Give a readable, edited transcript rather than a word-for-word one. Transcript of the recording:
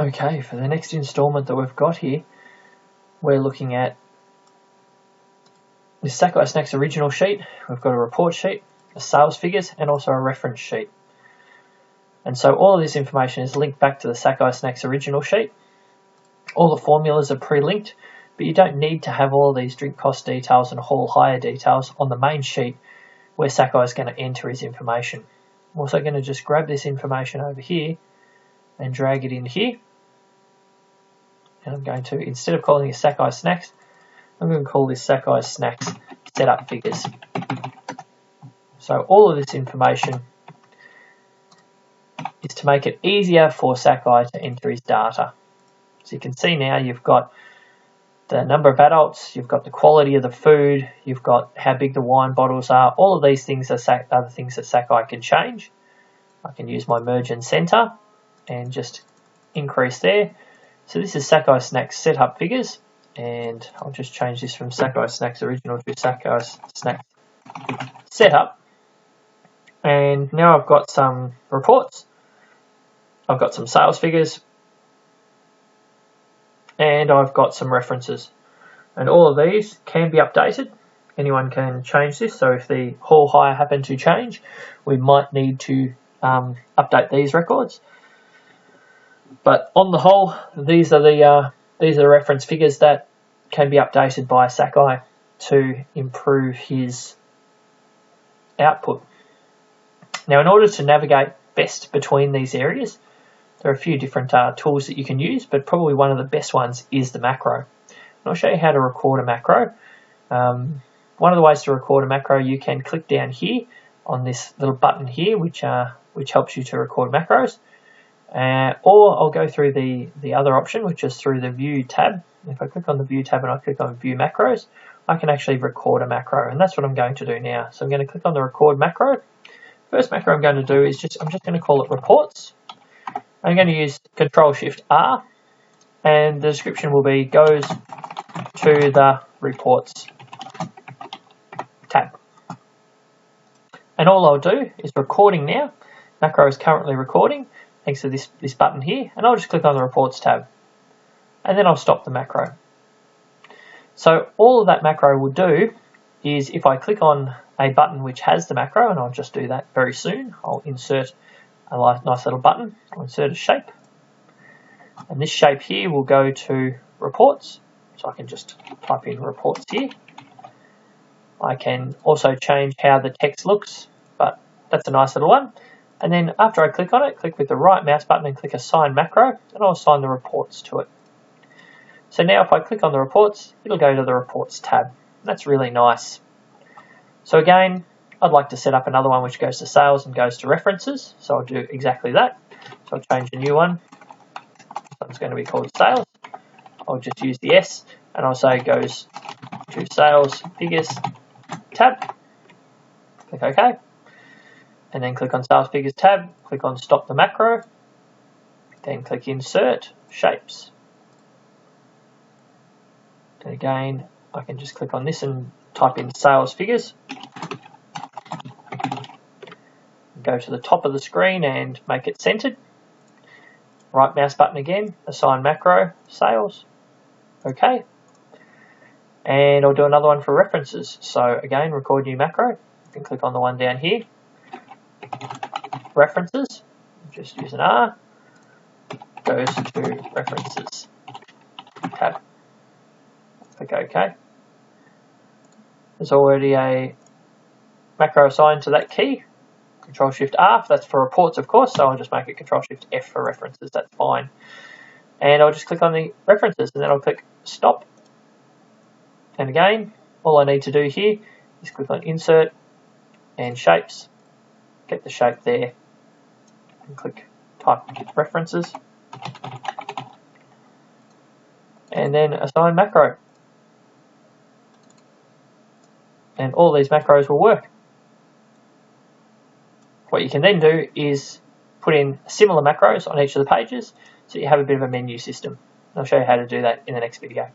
Okay, for the next instalment that we've got here, we're looking at this Sakai Snacks original sheet. We've got a report sheet, a sales figures, and also a reference sheet. And so all of this information is linked back to the Sakai Snacks original sheet. All the formulas are pre-linked, but you don't need to have all of these drink cost details and haul hire details on the main sheet where Sakai is going to enter his information. I'm also going to just grab this information over here and drag it in here. And I'm going to, instead of calling this Sakai Snacks, I'm going to call this Sakai Snacks Setup Figures. So all of this information is to make it easier for Sakai to enter his data. So you can see now you've got the number of adults, you've got the quality of the food, you've got how big the wine bottles are. All of these things are the things that Sakai can change. I can use my merge and center and just increase there. So this is Sakai Snacks Setup Figures, and I'll just change this from Sakai Snacks Original to Sakai Snacks Setup. And now I've got some reports, I've got some sales figures, and I've got some references. And all of these can be updated. Anyone can change this, so if the haul hire happened to change, we might need to update these records. But on the whole, these are the reference figures that can be updated by Sakai to improve his output. Now, in order to navigate best between these areas, there are a few different tools that you can use, but probably one of the best ones is the macro. And I'll show you how to record a macro. One of the ways to record a macro, you can click down here on this little button here, which helps you to record macros. Or I'll go through the other option, which is through the View tab. If I click on the View tab and I click on View Macros, I can actually record a macro, and that's what I'm going to do now. So I'm going to click on the Record Macro. First macro I'm going to do is I'm just going to call it Reports. I'm going to use Control-Shift-R, and the description will be goes to the Reports tab. And all I'll do is recording now. Macro is currently recording, thanks to this button here, and I'll just click on the Reports tab, and then I'll stop the macro. So all of that macro will do is if I click on a button which has the macro, and I'll just do that very soon, I'll insert a nice little button, I'll insert a shape, and this shape here will go to Reports, so I can just type in Reports here. I can also change how the text looks, but that's a nice little one. And then after I click on it, click with the right mouse button and click Assign Macro, and I'll assign the reports to it. So now if I click on the reports, it'll go to the Reports tab. That's really nice. So again, I'd like to set up another one which goes to sales and goes to references, so I'll do exactly that. So I'll change a new one. This one's going to be called sales. I'll just use the S, and I'll say goes to sales figures tab. Click OK. And then click on Sales Figures tab, click on Stop the Macro, then click Insert, Shapes. And again, I can just click on this and type in Sales Figures. Go to the top of the screen and make it centered. Right mouse button again, Assign Macro, Sales, OK. And I'll do another one for references. So again, Record New Macro, you can click on the one down here. References, just use an R, goes to References tab. Click OK. There's already a macro assigned to that key. Control-Shift-R, that's for reports of course, so I'll just make it Control-Shift-F for references, that's fine. And I'll just click on the references and then I'll click Stop. And again, all I need to do here is click on Insert and Shapes. Get the shape there and click Type References and then Assign Macro, and all these macros will work. What you can then do is put in similar macros on each of the pages so you have a bit of a menu system. I'll show you how to do that in the next video.